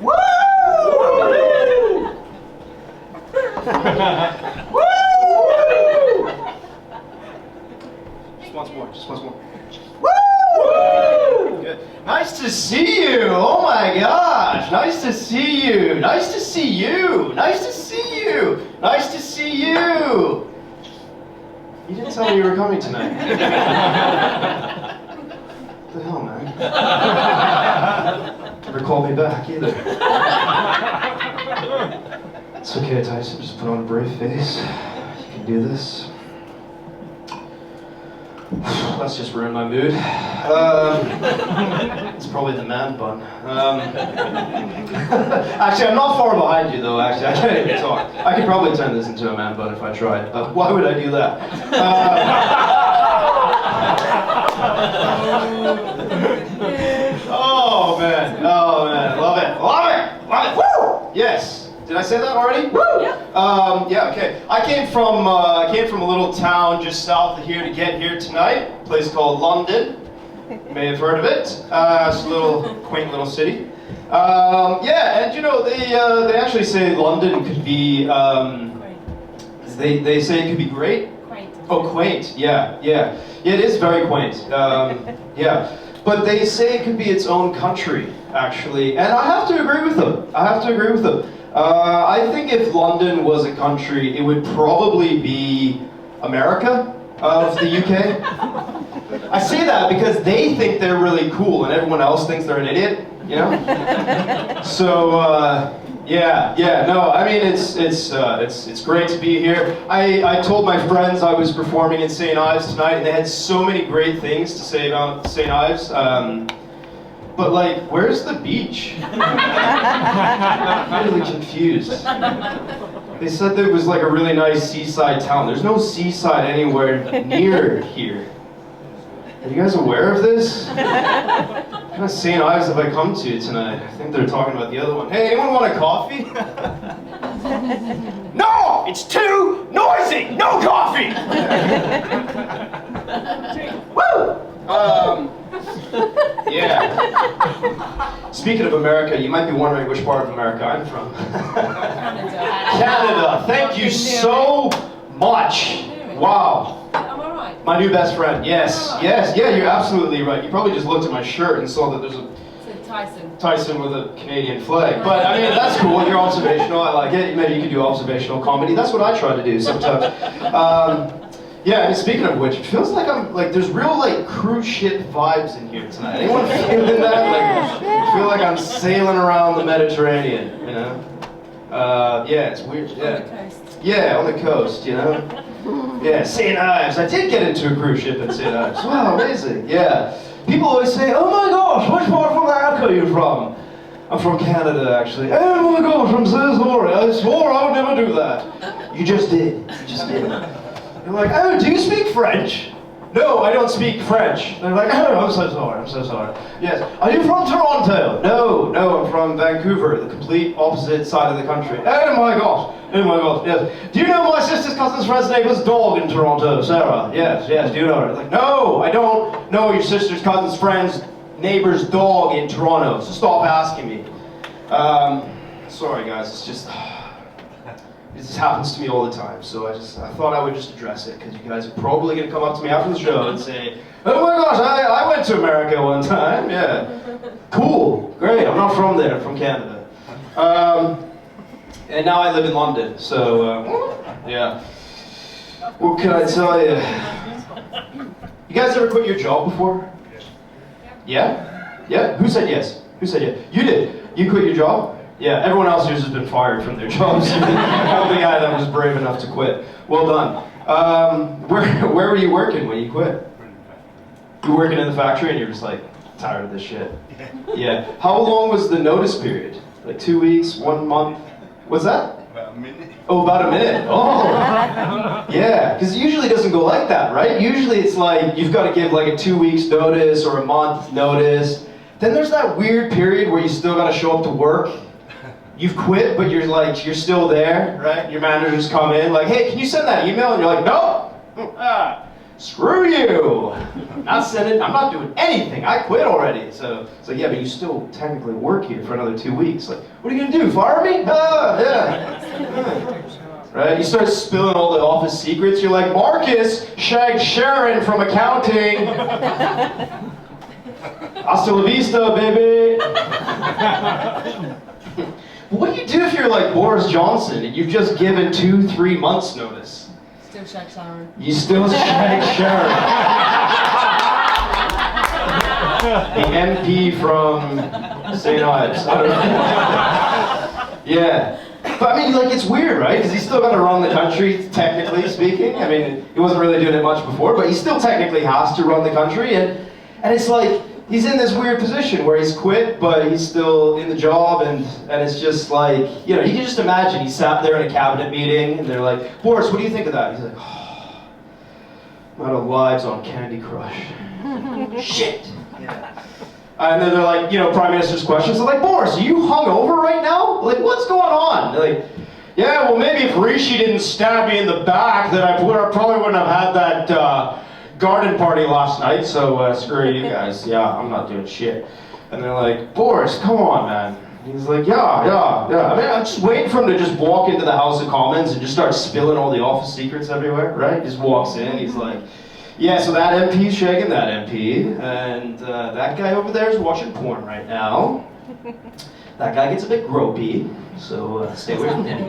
Woo! Woo! Just once more, just once more. Woo! Good. Nice to see you. Oh my gosh. Nice to see you. Nice to see you. Nice to see you. Nice to see you. You didn't tell me you were coming tonight. What the hell, man? Never called me back either. It's okay, Tyson. Just put on a brave face. You can do this. That's just ruined my mood. It's probably the man bun. Actually, I'm not far behind you, though. Actually, I can't even talk. I could probably turn this into a man bun if I tried. Why would I do that? Oh man! Oh man! Love it! Love it! Love it! Woo! Yes. Did I say that already? Woo! Yeah, okay. I came from a little town just south of here to get here tonight. A place called London. You may have heard of it. It's a little quaint little city. Yeah, and you know they actually say London could be. They say it could be great. Quaint. Oh, quaint. Yeah. It is very quaint. Yeah. But they say it could be its own country, actually, and I have to agree with them. I think if London was a country, it would probably be America of the UK. I say that because they think they're really cool and everyone else thinks they're an idiot, you know? So, no, I mean, it's great to be here. I told my friends I was performing in St. Ives tonight and they had so many great things to say about St. Ives. But like, where's the beach? I'm really confused. They said there was like a really nice seaside town. There's no seaside anywhere near here. Are you guys aware of this? What kind of St. Ives have I come to tonight? I think they're talking about the other one. Hey, anyone want a coffee? No! It's too noisy! No coffee! Woo! Yeah. Speaking of America, you might be wondering which part of America I'm from. Canada. Thank you so much. Wow. Am I right? My new best friend. Yes. Yes. Yeah, you're absolutely right. You probably just looked at my shirt and saw that there's a Tyson with a Canadian flag. But I mean, that's cool. You're observational. I like it. Maybe you can do observational comedy. That's what I try to do sometimes. Yeah, I mean, speaking of which, it feels like there's real like cruise ship vibes in here tonight. Anyone feeling that? Like, I feel like I'm sailing around the Mediterranean, you know? Yeah, it's weird. Yeah. On the coast. Yeah, on the coast, you know? Yeah, St. Ives. I did get into a cruise ship in St. Ives. Wow, amazing. Yeah. People always say, oh my gosh, which part of America are you from? I'm from Canada, actually. Oh my gosh, I'm so sorry. I swore I would never do that. You just did. You just did. They're like, oh, do you speak French? No, I don't speak French. They're like, oh, I'm so sorry. Yes. Are you from Toronto? No, I'm from Vancouver, the complete opposite side of the country. Oh my gosh, yes. Do you know my sister's cousin's friend's neighbor's dog in Toronto, Sarah? Yes, do you know her? Like, no, I don't know your sister's cousin's friend's neighbor's dog in Toronto, so stop asking me. Sorry guys, it's just... This happens to me all the time, so I thought I would just address it, because you guys are probably going to come up to me after the show and say, oh my gosh, I went to America one time, yeah. Cool, great, I'm not from there, I'm from Canada. And now I live in London, so, yeah. What can I tell you? You guys ever quit your job before? Yeah? Yeah? Who said yes? Who said yes? You did. You quit your job? Yeah, everyone else here has been fired from their jobs. I'm the guy that was brave enough to quit. Well done. Where were you working when you quit? You were working in the factory and you're just like, tired of this shit. Yeah. How long was the notice period? Like 2 weeks, 1 month? What's that? About a minute. Oh, about a minute. Oh. Yeah, because it usually doesn't go like that, right? Usually it's like you've got to give like a 2 weeks notice or a month notice. Then there's that weird period where you still got to show up to work. You've quit, but you're still there, right? Your managers come in like, hey, can you send that email? And you're like, no. screw you. I'm not sending, I'm not doing anything. I quit already. So it's like, yeah, but you still technically work here for another 2 weeks. Like, what are you gonna do, fire me? Yeah. Right? You start spilling all the office secrets. You're like, Marcus shagged Sharon from accounting. Hasta la vista, baby. What do you do if you're like Boris Johnson and you've just given 2-3 months notice? Still shag Sharon. You still shag Sharon. The MP from St. Ives. I don't know. Yeah. But I mean, like, it's weird, right? Because he's still got to run the country, technically speaking. I mean, he wasn't really doing it much before, but he still technically has to run the country. And it's like, he's in this weird position where he's quit, but he's still in the job, and it's just like, you know, you can just imagine he sat there in a cabinet meeting, and they're like, Boris, what do you think of that? He's like, oh, I'm out of lives on Candy Crush. Shit. Yeah. And then they're like, you know, Prime Minister's questions. They're like, Boris, are you hungover right now? Like, what's going on? They're like, yeah, well, maybe if Rishi didn't stab me in the back, then I probably wouldn't have had that garden party last night, so screw you guys. Yeah, I'm not doing shit. And they're like, Boris, come on, man. He's like, yeah. I mean, I'm just waiting for him to just walk into the House of Commons and just start spilling all the office secrets everywhere, right? He just walks in, he's like, yeah, so that MP's shagging that MP, and that guy over there is watching porn right now. That guy gets a bit gropey, so stay away from him.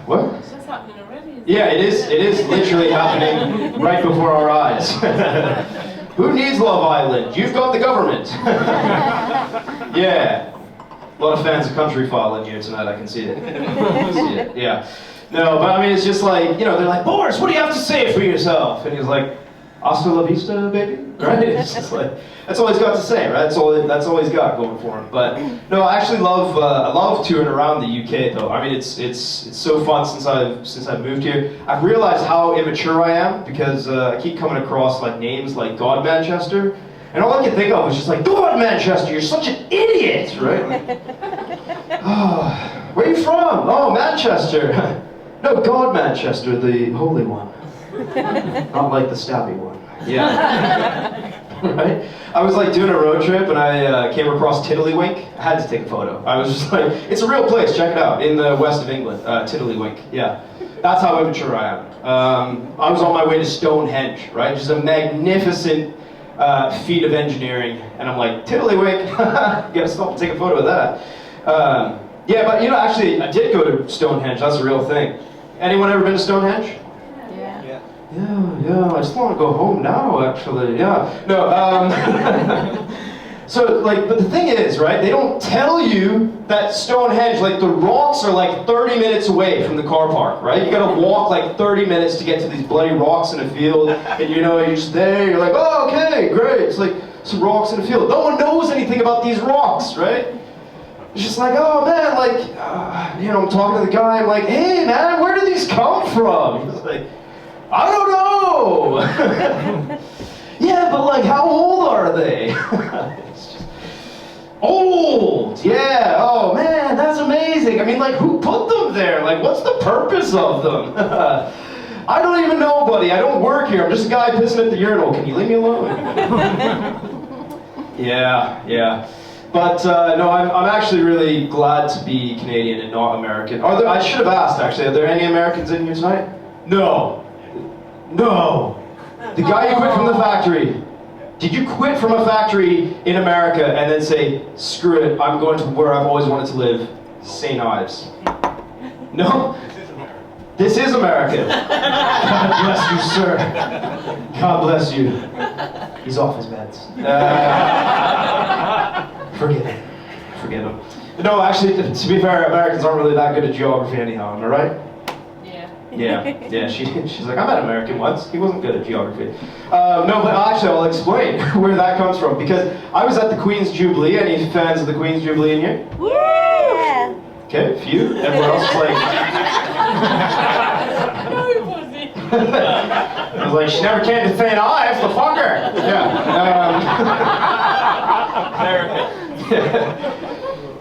What? That's happening already. Yeah, it is literally happening right before our eyes. Who needs Love Island? You've got the government. Yeah. A lot of fans of Country File in here tonight, I can see it. Yeah. No, but I mean, it's just like, you know, they're like, Boris, what do you have to say for yourself? And he's like, hasta la vista, baby, right? It's just like, that's all he's got to say, right? That's all he's got going for him. But no, I actually love touring around the UK though. I mean, it's so fun since I've moved here. I've realized how immature I am because I keep coming across like names like God Manchester, and all I can think of is just like, God Manchester, you're such an idiot, right? Like, oh, where are you from? Oh, Manchester. No, God Manchester, the holy one. Not like the stabby one. Yeah. Right? I was like doing a road trip and I came across Tiddlywink. I had to take a photo. I was just like, it's a real place, check it out, in the west of England, Tiddlywink, yeah. That's how immature I am. I was on my way to Stonehenge, right? Just a magnificent feat of engineering. And I'm like, Tiddlywink, gotta stop and take a photo of that. Yeah, but you know, actually, I did go to Stonehenge, that's a real thing. Anyone ever been to Stonehenge? Yeah, I just want to go home now, actually, yeah. No, so, like, but the thing is, right, they don't tell you that Stonehenge, like, the rocks are, like, 30 minutes away from the car park, right? You gotta walk, like, 30 minutes to get to these bloody rocks in a field, and, you know, you're just there, you're like, oh, okay, great, it's like some rocks in a field. No one knows anything about these rocks, right? It's just like, oh, man, like, you know, I'm talking to the guy, I'm like, hey, man, where do these come from? He's like, I don't know! Yeah, but like, how old are they? It's just, old! Yeah, oh man, that's amazing. I mean, like, who put them there? Like, what's the purpose of them? I don't even know, buddy. I don't work here. I'm just a guy pissing at the urinal. Can you leave me alone? Yeah. But no, I'm actually really glad to be Canadian and not American. I should have asked, actually, are there any Americans in here tonight? No. The guy who quit from the factory. Did you quit from a factory in America and then say, screw it, I'm going to where I've always wanted to live, St. Ives? No? This is America. God bless you, sir. God bless you. He's off his meds. Forgive him. No, actually, to be fair, Americans aren't really that good at geography anyhow, am I right? Yeah, she's like, I met an American once. He wasn't good at geography. No, but actually, I'll explain where that comes from. Because I was at the Queen's Jubilee. Any fans of the Queen's Jubilee in here? Yeah! Okay, a few. Everyone else is like... I was like, she never came to St. Ives, the fucker! Yeah.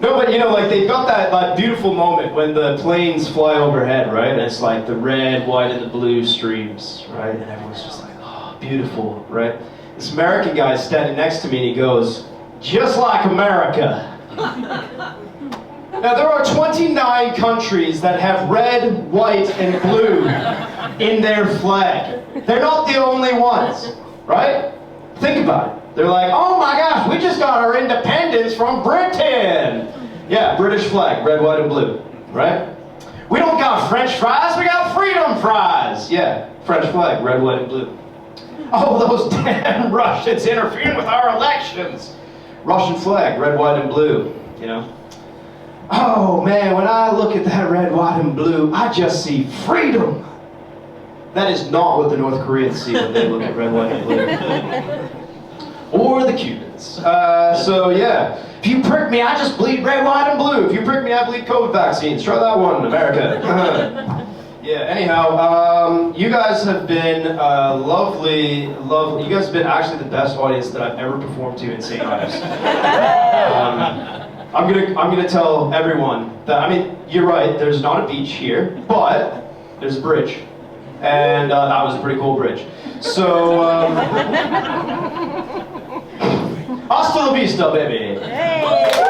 No, but you know, like they've got that beautiful moment when the planes fly overhead, right? And it's like the red, white, and the blue streams, right? And everyone's just like, oh, beautiful, right? This American guy's standing next to me and he goes, just like America. Now there are 29 countries that have red, white, and blue in their flag. They're not the only ones, right? Think about it. They're like, oh my gosh, we just got our independence from Britain. Yeah, British flag, red, white, and blue, right? We don't got French fries, we got freedom fries. Yeah, French flag, red, white, and blue. Oh, those damn Russians interfering with our elections. Russian flag, red, white, and blue, you know? Oh man, when I look at that red, white, and blue, I just see freedom. That is not what the North Koreans see when they look at red, white, and blue. Or the Cubans. So yeah, if you prick me, I just bleed red, white, and blue. If you prick me, I bleed COVID vaccines. Try that one, America. Yeah, anyhow, you guys have been lovely. You guys have been actually the best audience that I've ever performed to in St. Ives. I'm gonna tell everyone that, I mean, you're right, there's not a beach here, but there's a bridge. And that was a pretty cool bridge. So, hasta la vista, baby. Hey.